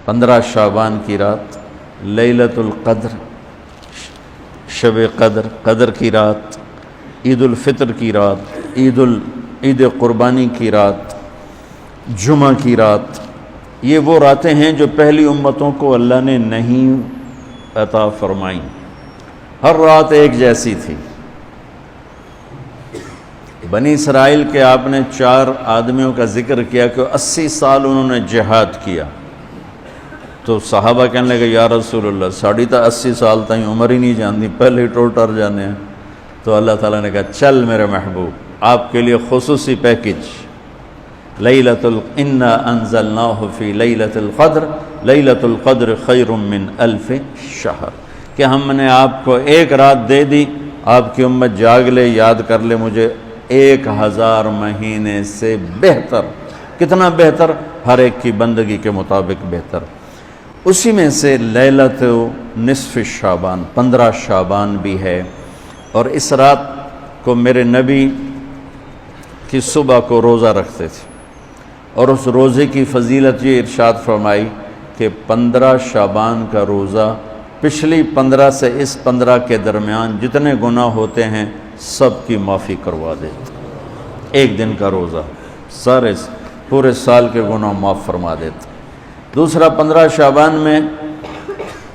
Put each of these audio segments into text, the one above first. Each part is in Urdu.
15 شعبان کی رات، لیلۃ القدر، شب قدر، قدر کی رات، عید الفطر کی رات، عید قربانی کی رات، جمعہ کی رات، یہ وہ راتیں ہیں جو پہلی امتوں کو اللہ نے نہیں عطا فرمائیں۔ ہر رات ایک جیسی تھی۔ بنی اسرائیل کے آپ نے 4 آدمیوں کا ذکر کیا کہ 80 سال انہوں نے جہاد کیا، تو صحابہ کہنے لگے یا رسول اللہ ساڑھی تا 80 سال تائیں عمر ہی نہیں جاندی، پہلے ہی ٹر جانے ہیں۔ تو اللہ تعالیٰ نے کہا چل میرے محبوب، آپ کے لیے خصوصی پیکج، انا انزلناہ فی لیلۃ القدر، لیلۃ القدر خیر من 1000 شہر، کہ ہم نے آپ کو ایک رات دے دی، آپ کی امت جاگ لے، یاد کر لے مجھے، 1000 مہینے سے بہتر۔ کتنا بہتر؟ ہر ایک کی بندگی کے مطابق بہتر۔ اسی میں سے لیلۃ نصف شعبان، 15 شعبان بھی ہے، اور اس رات کو میرے نبی کی صبح کو روزہ رکھتے تھے، اور اس روزے کی فضیلت یہ ارشاد فرمائی کہ 15 شعبان کا روزہ پچھلی 15 سے اس 15 کے درمیان جتنے گناہ ہوتے ہیں سب کی معافی کروا دیتا۔ ایک دن کا روزہ سارے پورے سال کے گناہ معاف فرما دیتا۔ دوسرا 15 شعبان میں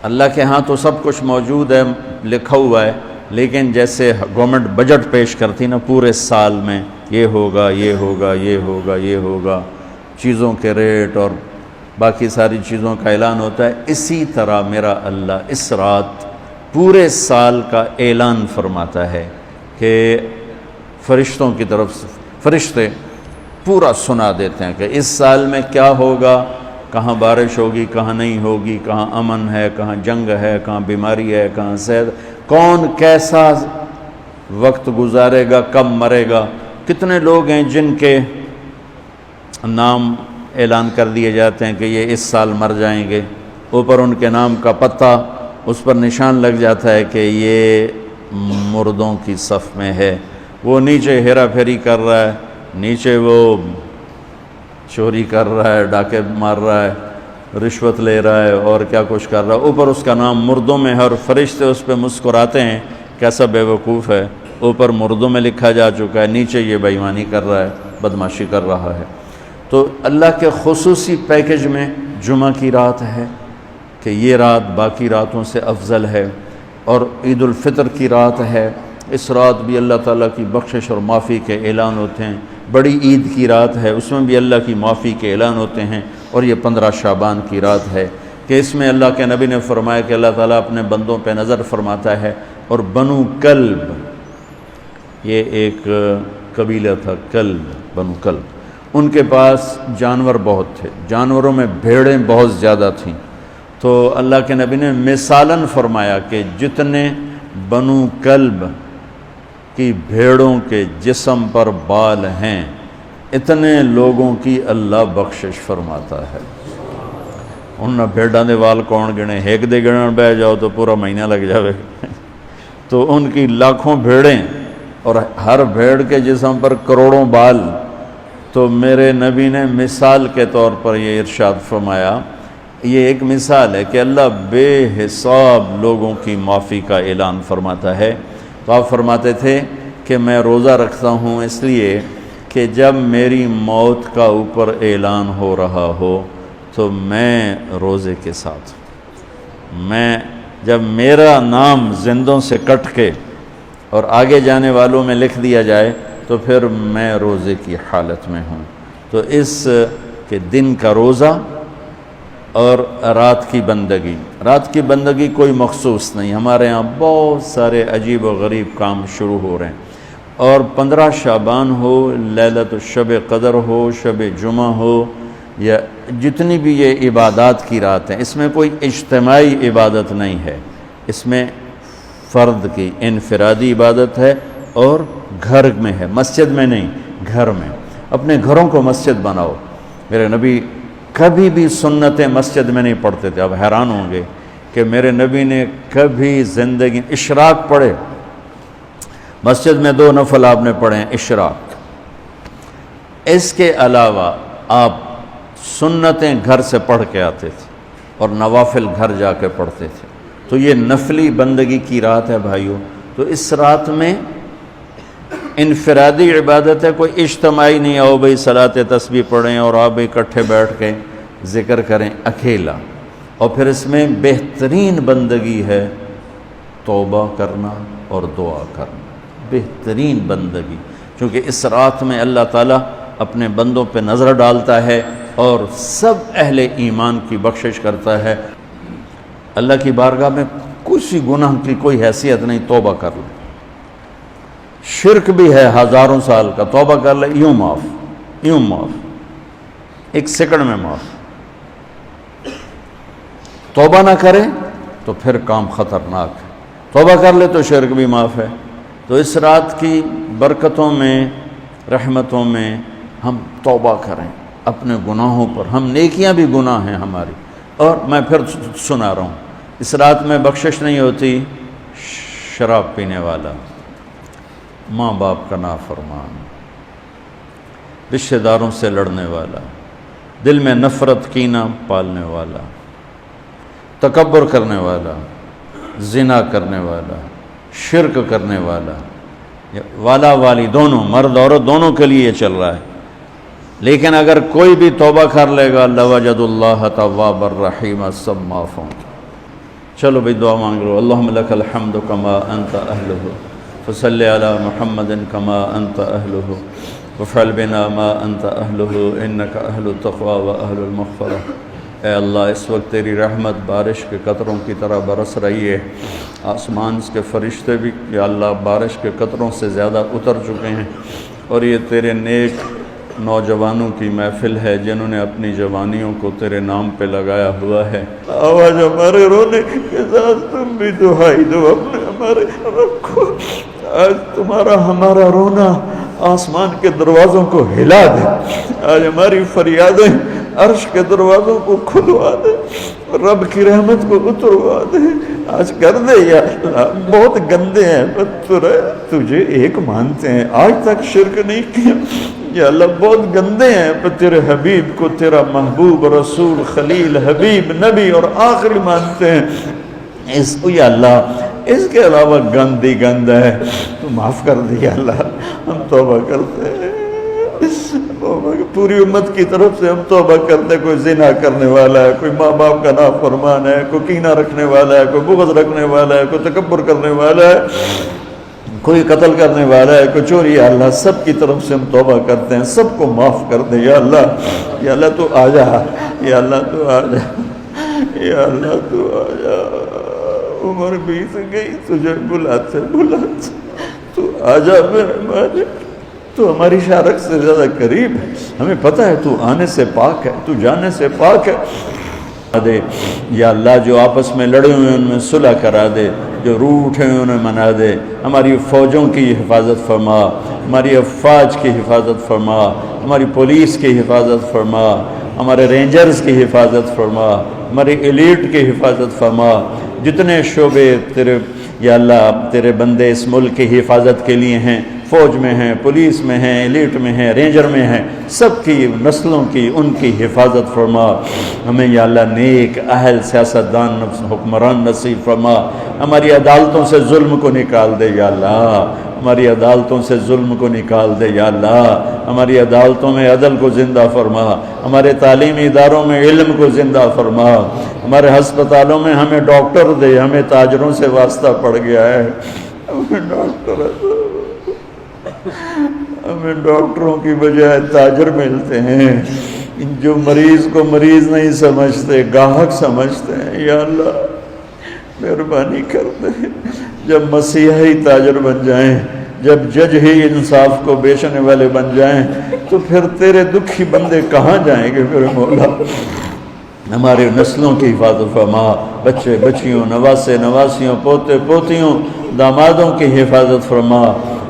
اللہ کے ہاں تو سب کچھ موجود ہے، لکھا ہوا ہے، لیکن جیسے گورنمنٹ بجٹ پیش کرتی نا پورے سال میں، یہ ہوگا یہ ہوگا یہ ہوگا یہ ہوگا، چیزوں کے ریٹ اور باقی ساری چیزوں کا اعلان ہوتا ہے، اسی طرح میرا اللہ اس رات پورے سال کا اعلان فرماتا ہے کہ فرشتوں کی طرف سے فرشتے پورا سنا دیتے ہیں کہ اس سال میں کیا ہوگا، کہاں بارش ہوگی، کہاں نہیں ہوگی، کہاں امن ہے، کہاں جنگ ہے، کہاں بیماری ہے، کہاں صحت، کون کیسا وقت گزارے گا، کب مرے گا، کتنے لوگ ہیں جن کے نام اعلان کر دیے جاتے ہیں کہ یہ اس سال مر جائیں گے، اوپر ان کے نام کا پتہ اس پر نشان لگ جاتا ہے کہ یہ مردوں کی صف میں ہے۔ وہ نیچے ہیرا پھیری کر رہا ہے، نیچے وہ چوری کر رہا ہے، ڈاکے مار رہا ہے، رشوت لے رہا ہے اور کیا کچھ کر رہا ہے، اوپر اس کا نام مردوں میں ہے، اور فرشتے اس پہ مسکراتے ہیں کیسا بے وقوف ہے، اوپر مردوں میں لکھا جا چکا ہے، نیچے یہ بے ایمانی کر رہا ہے، بدمعاشی کر رہا ہے۔ تو اللہ کے خصوصی پیکج میں جمعہ کی رات ہے کہ یہ رات باقی راتوں سے افضل ہے، اور عید الفطر کی رات ہے، اس رات بھی اللہ تعالیٰ کی بخشش اور معافی کے اعلان ہوتے ہیں۔ بڑی عید کی رات ہے، اس میں بھی اللہ کی معافی کے اعلان ہوتے ہیں، اور یہ 15 شعبان کی رات ہے کہ اس میں اللہ کے نبی نے فرمایا کہ اللہ تعالیٰ اپنے بندوں پہ نظر فرماتا ہے، اور بنو کلب، یہ ایک قبیلہ تھا کلب، بنو کلب، ان کے پاس جانور بہت تھے، جانوروں میں بھیڑیں بہت زیادہ تھیں، تو اللہ کے نبی نے مثالاً فرمایا کہ جتنے بنو کلب کی بھیڑوں کے جسم پر بال ہیں اتنے لوگوں کی اللہ بخشش فرماتا ہے۔ ان بھیڑاں دے وال کون گنے، ایک دے گنن بہ جاؤ تو پورا مہینہ لگ جاوے، تو ان کی لاکھوں بھیڑیں اور ہر بھیڑ کے جسم پر کروڑوں بال۔ تو میرے نبی نے مثال کے طور پر یہ ارشاد فرمایا، یہ ایک مثال ہے کہ اللہ بے حساب لوگوں کی معافی کا اعلان فرماتا ہے۔ تو آپ فرماتے تھے کہ میں روزہ رکھتا ہوں اس لیے کہ جب میری موت کا اوپر اعلان ہو رہا ہو تو میں روزے کے ساتھ، میں جب میرا نام زندوں سے کٹ کے اور آگے جانے والوں میں لکھ دیا جائے تو پھر میں روزے کی حالت میں ہوں۔ تو اس کے دن کا روزہ اور رات کی بندگی، رات کی بندگی کوئی مخصوص نہیں، ہمارے ہاں بہت سارے عجیب و غریب کام شروع ہو رہے ہیں، اور 15 شعبان ہو، لیلۃ شب قدر ہو، شب جمعہ ہو، یا جتنی بھی یہ عبادات کی رات ہیں، اس میں کوئی اجتماعی عبادت نہیں ہے، اس میں فرد کی انفرادی عبادت ہے، اور گھر میں ہے، مسجد میں نہیں، گھر میں۔ اپنے گھروں کو مسجد بناؤ۔ میرے نبی کبھی بھی سنتیں مسجد میں نہیں پڑھتے تھے، اب حیران ہوں گے کہ میرے نبی نے کبھی زندگی اشراق پڑھے، مسجد میں 2 نفل آپ نے پڑھے ہیں اشراق، اس کے علاوہ آپ سنتیں گھر سے پڑھ کے آتے تھے۔ اور نوافل گھر جا کے پڑھتے تھے۔ تو یہ نفلی بندگی کی رات ہے بھائیوں۔ تو اس رات میں انفرادی عبادت ہے، کوئی اجتماعی نہیں آؤ بھائی صلاۃ تسبیح پڑھیں اور آپ اکٹھے بیٹھ کے ذکر کریں، اکیلا۔ اور پھر اس میں بہترین بندگی ہے توبہ کرنا اور دعا کرنا، بہترین بندگی، چونکہ اس رات میں اللہ تعالیٰ اپنے بندوں پہ نظر ڈالتا ہے اور سب اہل ایمان کی بخشش کرتا ہے۔ اللہ کی بارگاہ میں کسی گناہ کی کوئی حیثیت نہیں، توبہ کر لے۔ شرک بھی ہے ہزاروں سال کا، توبہ کر لے یوں معاف، ایک سیکنڈ میں معاف۔ توبہ نہ کرے تو پھر کام خطرناک ہے، توبہ کر لے تو شرک بھی معاف ہے۔ تو اس رات کی برکتوں میں، رحمتوں میں ہم توبہ کریں اپنے گناہوں پر، ہم نیکیاں بھی گناہ ہیں ہماری۔ اور میں پھر سنا رہا ہوں، اس رات میں بخشش نہیں ہوتی شراب پینے والا، ماں باپ کا نافرمان، رشتہ داروں سے لڑنے والا، دل میں نفرت کینہ پالنے والا، تکبر کرنے زنا کرنے والا، شرک کرنے والا والی دونوں، مرد عورت دونوں کے لیے یہ چل رہا ہے۔ لیکن اگر کوئی بھی توبہ کر لے گا لوجد اللہ تواب الرحیم، سب معاف ہوں۔ چلو بھئی دعا مانگ لو۔ اللہم لک الحمد کما انت اہلہ فصلی علی محمد کما انت اہلہ وفعل بنا ما انت اہلہ انک اہل التقوی و اہل المغفرہ۔ اے اللہ اس وقت تیری رحمت بارش کے قطروں کی طرح برس رہی ہے، آسمان کے فرشتے بھی یا اللہ بارش کے قطروں سے زیادہ اتر چکے ہیں، اور یہ تیرے نیک نوجوانوں کی محفل ہے جنہوں نے اپنی جوانیوں کو تیرے نام پہ لگایا ہوا ہے۔ آواز ہمارے رونے کے ساتھ تم بھی دعائی دو اپنے ہمارے رب کو۔ آج تمہارا ہمارا رونا آسمان کے دروازوں کو ہلا دے، آج ہماری فریادیں عرش کے دروازوں کو کھلوا دے، رب کی رحمت کو اتروا دے، آج کر دے یا اللہ۔ بہت گندے ہیں پر تجھے ایک مانتے ہیں، آج تک شرک نہیں کیا یا اللہ، بہت گندے ہیں پر تیرے حبیب کو تیرا محبوب رسول خلیل حبیب نبی اور آخری مانتے ہیں، اس کو یا اللہ اس کے علاوہ گند ہی گند ہے، تو معاف کر دیا اللہ۔ ہم توبہ کرتے ہیں، پوری امت کی طرف سے ہم توبہ کرتے ہیں۔ کوئی زنا کرنے والا ہے، کوئی ماں باپ کا نافرمان ہے، کوئی کینہ رکھنے والا ہے، کوئی بغض رکھنے والا ہے، کوئی تکبر کرنے والا ہے، کوئی قتل کرنے والا ہے، کوئی چوری، یا اللہ سب کی طرف سے ہم توبہ کرتے ہیں، سب کو معاف کر دے یا اللہ۔ یا اللہ تو آ جا، یا اللہ تو آ جا، یا اللہ تو آ جا۔ عمر بیت گئی، تجھے بلاتے تو آ جا میرے مالک، تو ہماری شارک سے زیادہ قریب ہے، ہمیں پتہ ہے تو آنے سے پاک ہے، تو جانے سے پاک ہے۔ دے یا اللہ جو آپس میں لڑے ہوئے ان میں صلح کرا دے، جو روٹھے ہیں انہیں منا دے، ہماری فوجوں کی حفاظت فرما، ہماری افواج کی حفاظت فرما، ہماری پولیس کی حفاظت فرما، ہمارے رینجرز کی حفاظت فرما، ہماری ایلیٹ کی حفاظت فرما۔ جتنے شعبے تیرے یا اللہ تیرے بندے اس ملک کی حفاظت کے لیے ہیں، فوج میں ہیں، پولیس میں ہیں، ایلیٹ میں ہیں، رینجر میں ہیں، سب کی نسلوں کی ان کی حفاظت فرما۔ ہمیں یا اللہ نیک اہل سیاستدان حکمران نصیب فرما۔ ہماری عدالتوں سے ظلم کو نکال دے یا اللہ، ہماری عدالتوں سے ظلم کو نکال دے یا اللہ، ہماری عدالتوں میں عدل کو زندہ فرما، ہمارے تعلیمی اداروں میں علم کو زندہ فرما، ہمارے ہسپتالوں میں ہمیں ڈاکٹر دے، ہمیں تاجروں سے واسطہ پڑ گیا ہے، ہمیں ڈاکٹروں کی بجائے تاجر ملتے ہیں، جو مریض کو مریض نہیں سمجھتے گاہک سمجھتے ہیں۔ یا اللہ مہربانی کر دے، جب مسیحی تاجر بن جائیں، جب جج ہی انصاف کو بیچنے والے بن جائیں، تو پھر تیرے دکھی بندے کہاں جائیں گے میرے مولا؟ ہمارے نسلوں کی حفاظت فرما، بچے بچیوں، نواسے نواسیوں، پوتے پوتیوں، دامادوں کی حفاظت فرما،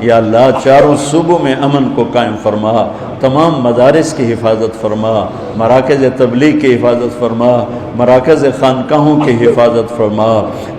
یا اللہ چاروں صوبوں میں امن کو قائم فرما، تمام مدارس کی حفاظت فرما، مراکز تبلیغ کی حفاظت فرما، مراکز خانقاہوں کی حفاظت فرما،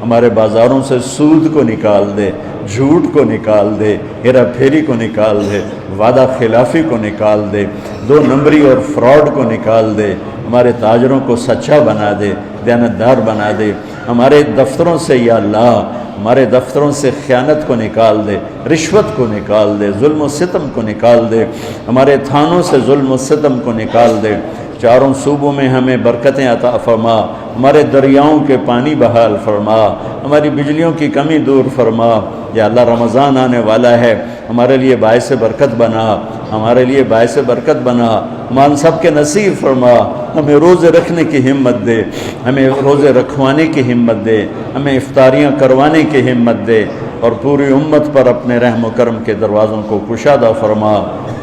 ہمارے بازاروں سے سود کو نکال دے، جھوٹ کو نکال دے، ہیرا پھیری کو نکال دے، وعدہ خلافی کو نکال دے، 2 نمبری اور فراڈ کو نکال دے، ہمارے تاجروں کو سچا بنا دے، دیانتدار بنا دے، ہمارے دفتروں سے یا اللہ ہمارے دفتروں سے خیانت کو نکال دے، رشوت کو نکال دے، ظلم و ستم کو نکال دے، ہمارے تھانوں سے ظلم و ستم کو نکال دے، چاروں صوبوں میں ہمیں برکتیں عطا فرما، ہمارے دریاؤں کے پانی بحال فرما، ہماری بجلیوں کی کمی دور فرما، یا اللہ رمضان آنے والا ہے، ہمارے لیے باعث برکت بنا، ہمارے لیے باعث برکت بنا، ہم سب کے نصیب فرما، ہمیں روزے رکھنے کی ہمت دے، ہمیں روزے رکھوانے کی ہمت دے، ہمیں افطاریاں کروانے کی ہمت دے، اور پوری امت پر اپنے رحم و کرم کے دروازوں کو کشادہ فرما۔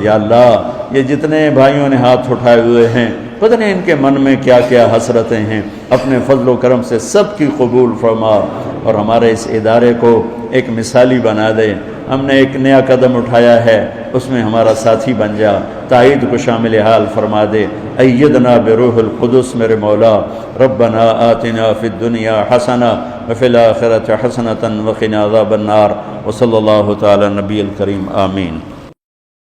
یا اللہ یہ جتنے بھائیوں نے ہاتھ اٹھائے ہوئے ہیں، پتہ نہیں ان کے من میں کیا کیا حسرتیں ہیں، اپنے فضل و کرم سے سب کی قبول فرما، اور ہمارے اس ادارے کو ایک مثالی بنا دے۔ ہم نے ایک نیا قدم اٹھایا ہے، اس میں ہمارا ساتھی بن جا، تائید کو شامل حال فرما دے۔ ایدنا بروح القدس میرے مولا، ربنا آتنا فی الدنیا حسنہ وفی الآخرۃ حسنۃ وقنا عذاب النار، وصلی اللہ تعالی نبی الکریم، آمین۔